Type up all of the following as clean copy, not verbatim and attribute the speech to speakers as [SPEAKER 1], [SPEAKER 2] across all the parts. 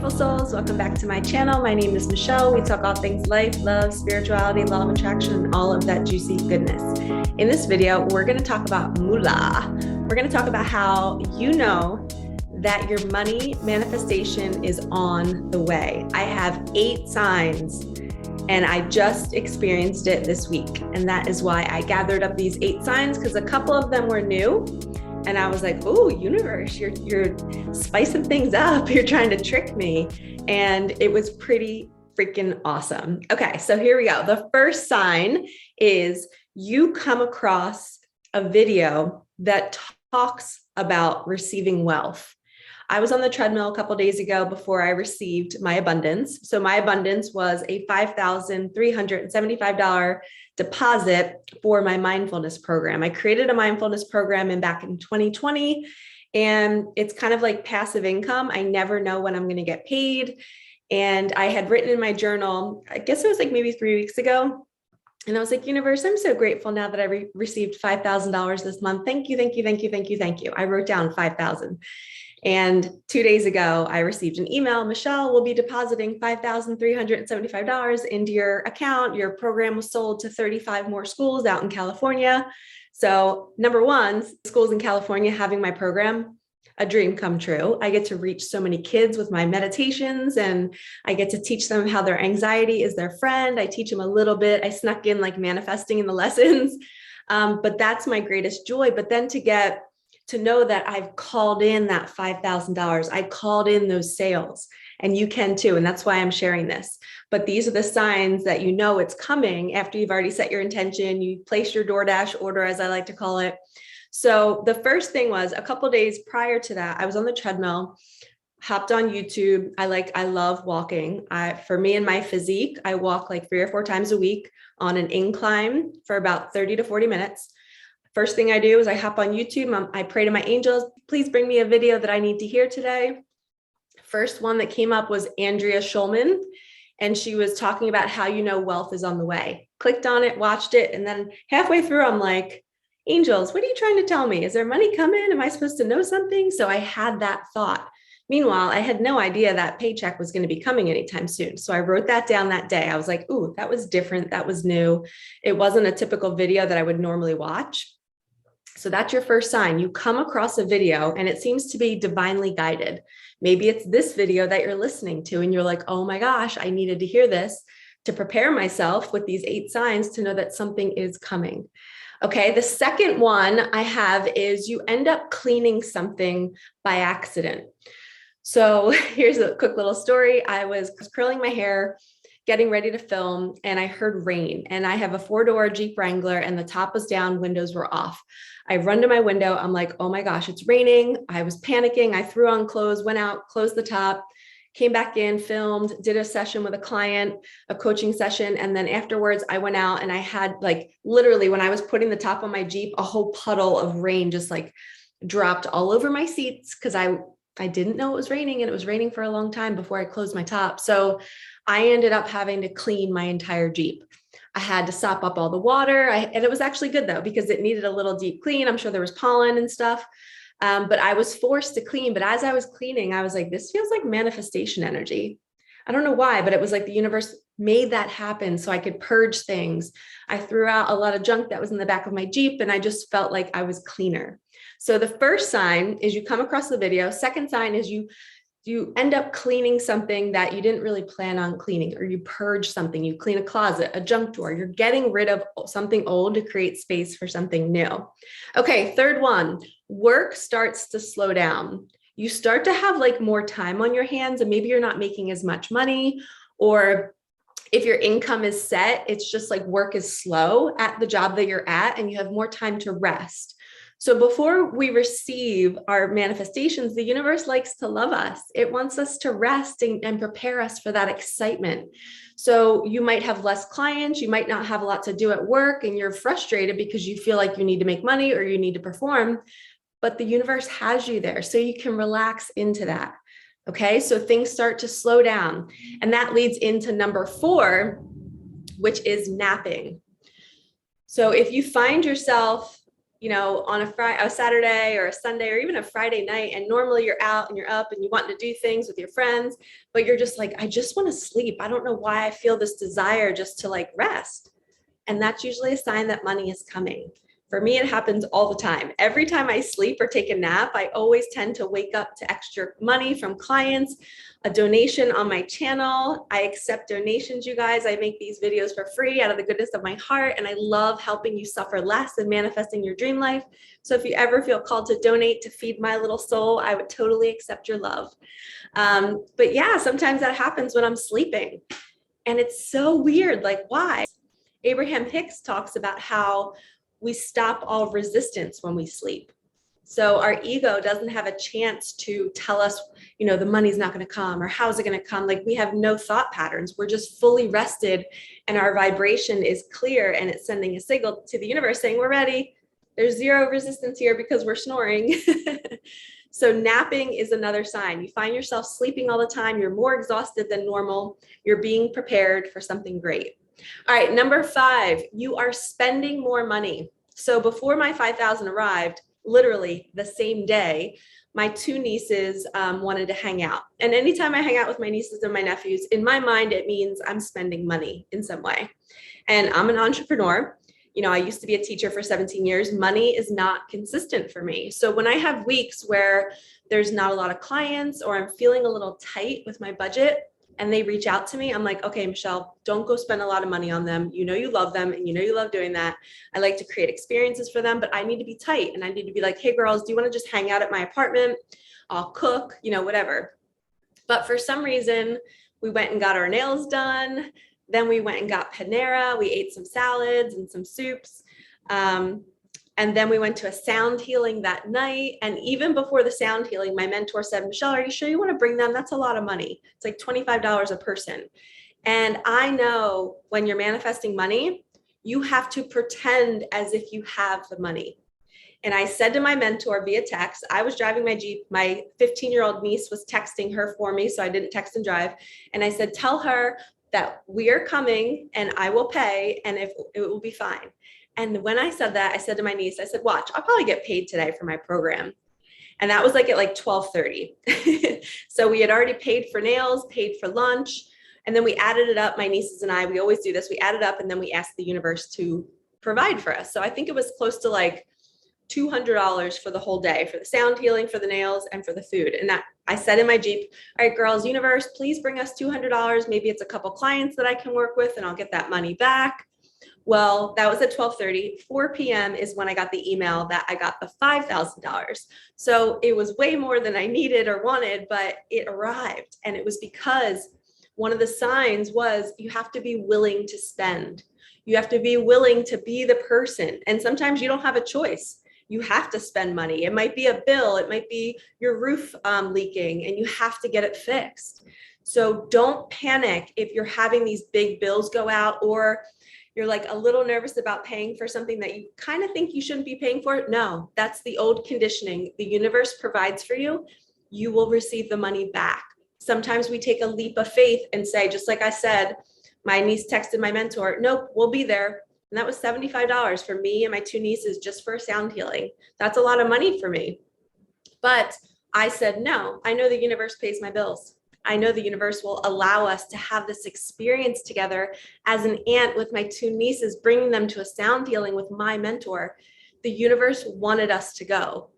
[SPEAKER 1] beautiful souls. Welcome back to my channel. My name is Michelle. We talk all things life, love, spirituality, law of attraction, and all of that juicy goodness. In this video, we're going to talk about moolah. We're going to talk about how you know that your money manifestation is on the way. I have 8 signs and I just experienced it this week. And that is why I gathered up these 8 signs, because a couple of them were new. And I was like, oh, universe, you're spicing things up. You're trying to trick me. And it was pretty freaking awesome. Okay, so here we go. The first sign is you come across a video that talks about receiving wealth. I was on the treadmill a couple of days ago before I received my abundance. So my abundance was a $5,375 deposit for my mindfulness program. I created a mindfulness program back in 2020, and it's kind of like passive income. I never know when I'm going to get paid. And I had written in my journal, I guess it was like maybe 3 weeks ago. And I was like, universe, I'm so grateful now that I received $5,000 this month. Thank you, thank you, thank you, thank you, thank you. I wrote down 5,000. And 2 days ago, I received an email. Michelle will be depositing $5,375 into your account. Your program was sold to 35 more schools out in California. So number one, schools in California having my program, a dream come true. I get to reach so many kids with my meditations, and I get to teach them how their anxiety is their friend. I teach them a little bit. I snuck in like manifesting in the lessons, but that's my greatest joy. But then to know that I've called in that $5,000, I called in those sales, and you can too. And that's why I'm sharing this. But these are the signs that you know it's coming after you've already set your intention. You place your DoorDash order, as I like to call it. So the first thing was a couple of days prior to that, I was on the treadmill, hopped on YouTube. I love walking. For me and my physique, I walk like 3 or 4 times a week on an incline for about 30 to 40 minutes. First thing I do is I hop on YouTube. I pray to my angels, please bring me a video that I need to hear today. First one that came up was Andrea Schulman, and she was talking about how you know wealth is on the way. Clicked on it, watched it, and then halfway through, I'm like, angels, what are you trying to tell me? Is there money coming? Am I supposed to know something? So I had that thought. Meanwhile, I had no idea that paycheck was going to be coming anytime soon. So I wrote that down that day. I was like, ooh, that was different. That was new. It wasn't a typical video that I would normally watch. So that's your first sign. You come across a video and it seems to be divinely guided. Maybe it's this video that you're listening to and you're like, oh my gosh, I needed to hear this to prepare myself with these 8 signs to know that something is coming. Okay, the second one I have is you end up cleaning something by accident. So here's a quick little story. I was curling my hair, getting ready to film, and I heard rain. And I have a 4-door Jeep Wrangler, and the top was down, windows were off. I run to my window. I'm like, oh my gosh, it's raining. I was panicking. I threw on clothes, went out, closed the top, came back in, filmed, did a session with a client, a coaching session. And then afterwards I went out and I had like, literally when I was putting the top on my Jeep, a whole puddle of rain just like dropped all over my seats, because I didn't know it was raining, and it was raining for a long time before I closed my top. So I ended up having to clean my entire Jeep. I had to sop up all the water. And it was actually good though, because it needed a little deep clean. I'm sure there was pollen and stuff. But I was forced to clean. But as I was cleaning, I was like, this feels like manifestation energy. I don't know why, but it was like the universe made that happen so I could purge things. I threw out a lot of junk that was in the back of my Jeep, and I just felt like I was cleaner. So the first sign is you come across the video. Second sign is you end up cleaning something that you didn't really plan on cleaning, or you purge something. You clean a closet, a junk drawer. You're getting rid of something old to create space for something new. Okay, third one, work starts to slow down. You start to have like more time on your hands, and maybe you're not making as much money, or if your income is set, it's just like work is slow at the job that you're at, and you have more time to rest. So before we receive our manifestations, the universe likes to love us. It wants us to rest and prepare us for that excitement. So you might have less clients, you might not have a lot to do at work, and you're frustrated because you feel like you need to make money or you need to perform, but the universe has you there so you can relax into that. Okay, so things start to slow down. And that leads into number 4, which is napping. So if you find yourself on a Saturday or a Sunday or even a Friday night, and normally you're out and you're up and you want to do things with your friends, but you're just like, I just want to sleep. I don't know why I feel this desire just to like rest. And that's usually a sign that money is coming. For me, it happens all the time. Every time I sleep or take a nap, I always tend to wake up to extra money from clients, a donation on my channel. I accept donations, you guys. I make these videos for free out of the goodness of my heart, and I love helping you suffer less and manifesting your dream life. So if you ever feel called to donate to feed my little soul, I would totally accept your love. But yeah, sometimes that happens when I'm sleeping. And it's so weird. Like, why? Abraham Hicks talks about how we stop all resistance when we sleep. So our ego doesn't have a chance to tell us, the money's not going to come or how's it going to come? Like, we have no thought patterns. We're just fully rested and our vibration is clear, and it's sending a signal to the universe saying, we're ready. There's zero resistance here because we're snoring. So napping is another sign. You find yourself sleeping all the time. You're more exhausted than normal. You're being prepared for something great. All right, number 5, you are spending more money. So before my 5,000 arrived, literally the same day, my 2 nieces wanted to hang out. And anytime I hang out with my nieces and my nephews, in my mind, it means I'm spending money in some way. And I'm an entrepreneur. I used to be a teacher for 17 years. Money is not consistent for me. So when I have weeks where there's not a lot of clients or I'm feeling a little tight with my budget, and they reach out to me, I'm like, okay, Michelle, don't go spend a lot of money on them. You love them and you love doing that. I like to create experiences for them, but I need to be tight and I need to be like, hey girls, do you want to just hang out at my apartment? I'll cook, whatever. But for some reason, we went and got our nails done. Then we went and got Panera. We ate some salads and some soups. And then we went to a sound healing that night. And even before the sound healing, my mentor said, Michelle, are you sure you want to bring them? That's a lot of money. It's like $25 a person. And I know when you're manifesting money, you have to pretend as if you have the money. And I said to my mentor via text, I was driving my Jeep. My 15-year-old niece was texting her for me, so I didn't text and drive. And I said, tell her that we are coming and I will pay and it will be fine. And when I said that, I said to my niece, I said, watch, I'll probably get paid today for my program. And that was like at like 12:30. So we had already paid for nails, paid for lunch. And then we added it up. My nieces and I, we always do this. We added up and then we asked the universe to provide for us. So I think it was close to like $200 for the whole day, for the sound healing, for the nails, and for the food. And that I said in my Jeep, all right, girls, universe, please bring us $200. Maybe it's a couple clients that I can work with and I'll get that money back. Well, that was at 12:30. 4 p.m. is when I got the email that I got the $5,000. So it was way more than I needed or wanted, but it arrived. And it was because one of the signs was you have to be willing to spend. You have to be willing to be the person. And sometimes you don't have a choice. You have to spend money. It might be a bill. It might be your roof leaking and you have to get it fixed. So don't panic if you're having these big bills go out or you're like a little nervous about paying for something that you kind of think you shouldn't be paying for. No, that's the old conditioning. The universe provides for you. You will receive the money back. Sometimes we take a leap of faith and say, just like I said, my niece texted my mentor, nope, we'll be there. And that was $75 for me and my 2 nieces just for sound healing. That's a lot of money for me. But I said, no, I know the universe pays my bills. I know the universe will allow us to have this experience together as an aunt with my 2 nieces, bringing them to a sound healing with my mentor. The universe wanted us to go.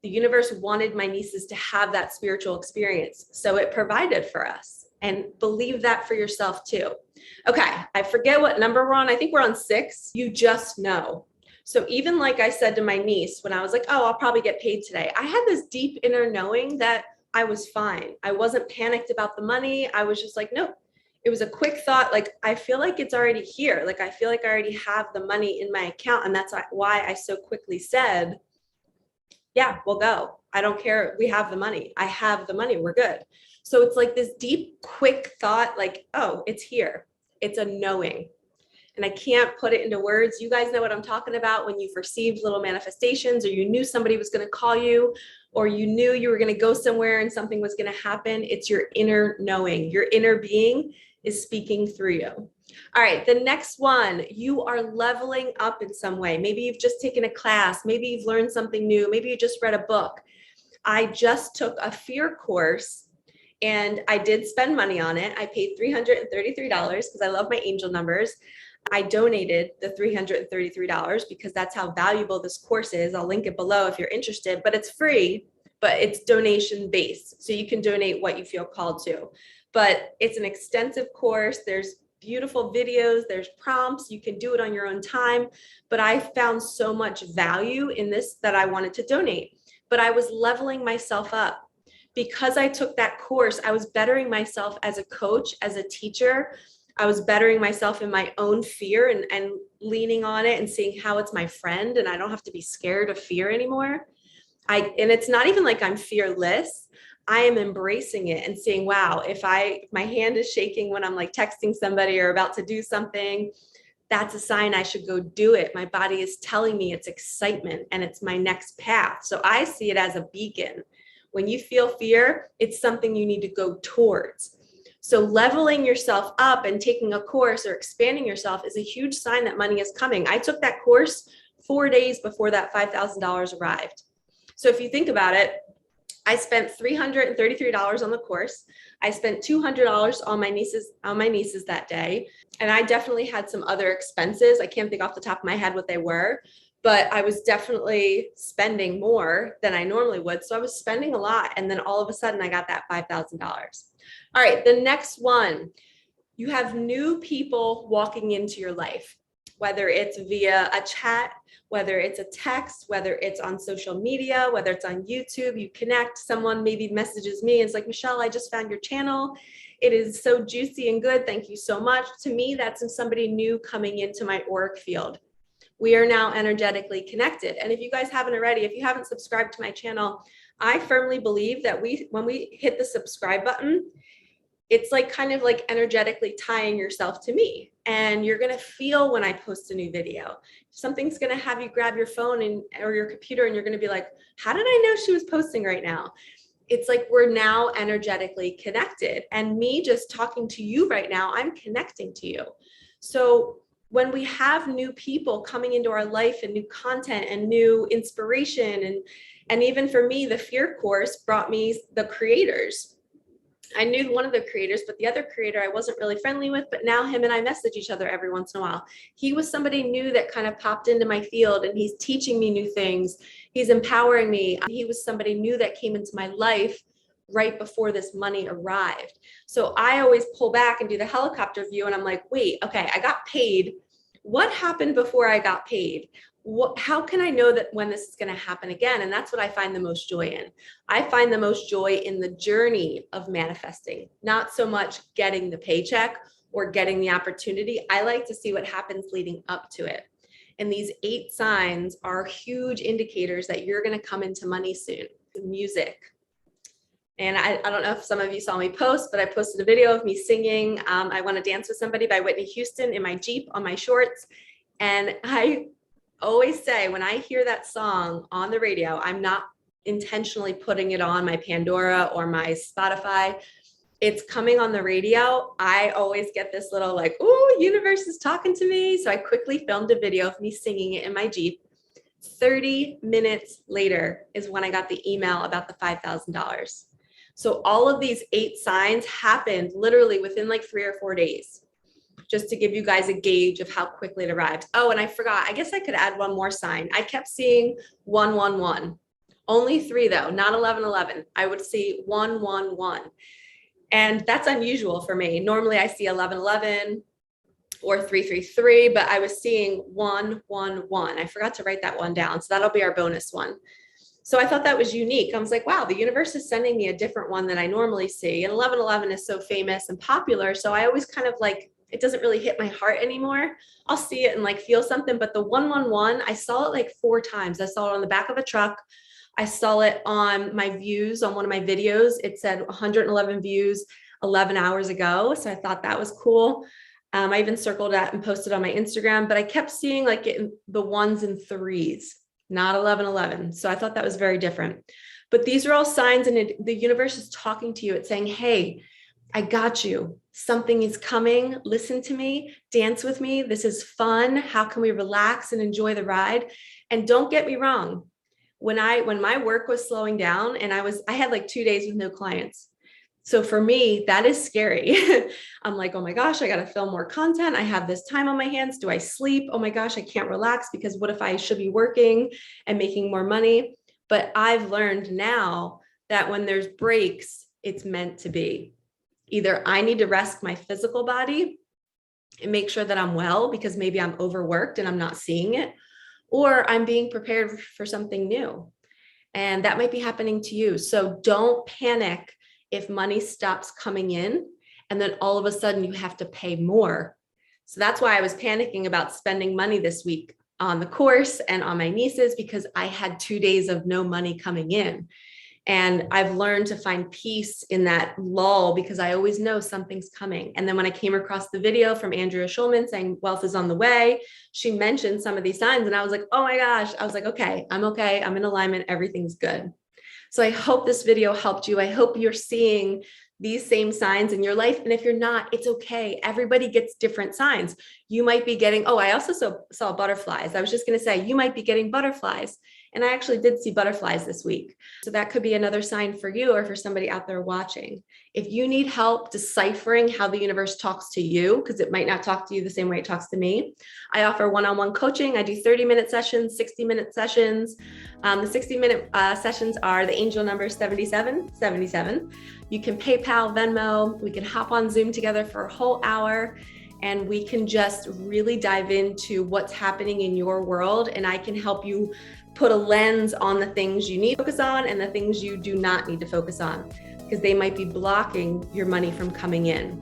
[SPEAKER 1] The universe wanted my nieces to have that spiritual experience. So it provided for us, and believe that for yourself too. Okay, I forget what number we're on. I think we're on 6. You just know. So even like I said to my niece, when I was like, oh, I'll probably get paid today, I had this deep inner knowing that I was fine. I wasn't panicked about the money. I was just like, nope. It was a quick thought. Like, I feel like it's already here. Like, I feel like I already have the money in my account. And that's why I so quickly said, yeah, we'll go. I don't care. We have the money. I have the money. We're good. So it's like this deep, quick thought, like, oh, it's here. It's a knowing. And I can't put it into words. You guys know what I'm talking about when you've received little manifestations, or you knew somebody was going to call you, or you knew you were going to go somewhere and something was going to happen. It's your inner knowing. Your inner being is speaking through you. All right, the next one, you are leveling up in some way. Maybe you've just taken a class, maybe you've learned something new, maybe you just read a book. I just took a fear course and I did spend money on it. I paid $333 because I love my angel numbers. I donated the $333 because that's how valuable this course is. I'll link it below if you're interested, but it's free, but it's donation based. So you can donate what you feel called to. But it's an extensive course. There's beautiful videos, there's prompts, you can do it on your own time. But I found so much value in this that I wanted to donate. But I was leveling myself up. Because I took that course, I was bettering myself as a coach, as a teacher. I was bettering myself in my own fear and leaning on it and seeing how it's my friend and I don't have to be scared of fear anymore. And it's not even like I'm fearless. I am embracing it and saying, wow, if my hand is shaking when I'm like texting somebody or about to do something, that's a sign I should go do it. My body is telling me it's excitement and it's my next path. So I see it as a beacon. When you feel fear, it's something you need to go towards. So leveling yourself up and taking a course or expanding yourself is a huge sign that money is coming. I took that course 4 days before that $5,000 arrived. So if you think about it, I spent $333 on the course. I spent $200 on my nieces that day. And I definitely had some other expenses. I can't think off the top of my head what they were, but I was definitely spending more than I normally would. So I was spending a lot. And then all of a sudden I got that $5,000. All right, the next one, you have new people walking into your life, whether it's via a chat, whether it's a text, whether it's on social media, whether it's on YouTube, you connect, someone maybe messages me and it's like, Michelle, I just found your channel. It is so juicy and good. Thank you so much. To me, that's somebody new coming into my auric field. We are now energetically connected. And if you guys haven't already, if you haven't subscribed to my channel, I firmly believe that when we hit the subscribe button, it's like kind of like energetically tying yourself to me. And you're going to feel when I post a new video. Something's going to have you grab your phone or your computer and you're going to be like, how did I know she was posting right now? It's like we're now energetically connected. And me just talking to you right now, I'm connecting to you. So when we have new people coming into our life and new content and new inspiration, and even for me, the fear course brought me the creators. I knew one of the creators, but the other creator I wasn't really friendly with, but now him and I message each other every once in a while. He was somebody new that kind of popped into my field and he's teaching me new things. He's empowering me. He was somebody new that came into my life right before this money arrived. So I always pull back and do the helicopter view and I'm like, wait, okay, I got paid. What happened before I got paid? How can I know that when this is going to happen again? And that's what I find the most joy in. I find the most joy in the journey of manifesting, not so much getting the paycheck or getting the opportunity. I like to see what happens leading up to it. And these 8 signs are huge indicators that you're going to come into money soon. Music. And I don't know if some of you saw me post, but I posted a video of me singing I Want to Dance with Somebody by Whitney Houston in my Jeep on my shorts. And I always say when I hear that song on the radio, I'm not intentionally putting it on my Pandora or my Spotify. It's coming on the radio. I always get this little like, oh, universe is talking to me. So I quickly filmed a video of me singing it in my Jeep. 30 minutes later is when I got the email about the $5,000. So all of these 8 signs happened literally within like 3 or 4 days. Just to give you guys a gauge of how quickly it arrived. Oh, and I forgot, I guess I could add one more sign. I kept seeing 111. Only 3 though, not 1111. I would see 111. And that's unusual for me. Normally I see 1111 or 333, but I was seeing 111. I forgot to write that one down. So that'll be our bonus one. So I thought that was unique. I was like, wow, the universe is sending me a different one than I normally see. And 1111 is so famous and popular. So I always kind of like, it doesn't really hit my heart anymore. I'll see it and like feel something, but the 111, I saw it like 4 times. I saw it on the back of a truck. I saw it on my views on one of my videos. It said 111 views 11 hours ago. So I thought that was cool. I even circled that and posted on my Instagram, but I kept seeing like it in the 1s and 3s, not 1111. So I thought that was very different. But these are all signs, and the universe is talking to you. It's saying, hey, I got you. Something is coming. Listen to me, dance with me. This is fun. How can we relax and enjoy the ride? And don't get me wrong. When my work was slowing down and I had like 2 days with no clients. So for me, that is scary. I'm like, oh my gosh, I got to film more content. I have this time on my hands. Do I sleep? Oh my gosh, I can't relax because what if I should be working and making more money? But I've learned now that when there's breaks, it's meant to be. Either I need to rest my physical body and make sure that I'm well because maybe I'm overworked and I'm not seeing it, or I'm being prepared for something new. And that might be happening to you. So don't panic if money stops coming in and then all of a sudden you have to pay more. So that's why I was panicking about spending money this week on the course and on my nieces, because I had 2 days of no money coming in. And I've learned to find peace in that lull because I always know something's coming. And then when I came across the video from Andrea Schulman saying wealth is on the way, she mentioned some of these signs and I was like, oh my gosh, I was like, okay, I'm in alignment. Everything's good. So I hope this video helped you. I hope you're seeing these same signs in your life. And if you're not, it's okay. Everybody gets different signs. You might be getting, I also saw butterflies. I was just going to say, you might be getting butterflies. And I actually did see butterflies this week. So that could be another sign for you or for somebody out there watching. If you need help deciphering how the universe talks to you, because it might not talk to you the same way it talks to me, I offer one-on-one coaching. I do 30-minute sessions, 60-minute sessions. The 60-minute sessions are the angel number 7777. You can PayPal, Venmo. We can hop on Zoom together for a whole hour. And we can just really dive into what's happening in your world. And I can help you put a lens on the things you need to focus on and the things you do not need to focus on, because they might be blocking your money from coming in.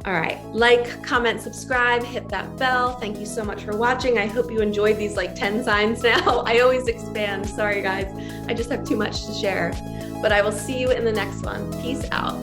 [SPEAKER 1] All right, like, comment, subscribe, hit that bell. Thank you so much for watching. I hope you enjoyed these like 10 signs now. I always expand. Sorry guys, I just have too much to share. But I will see you in the next one. Peace out.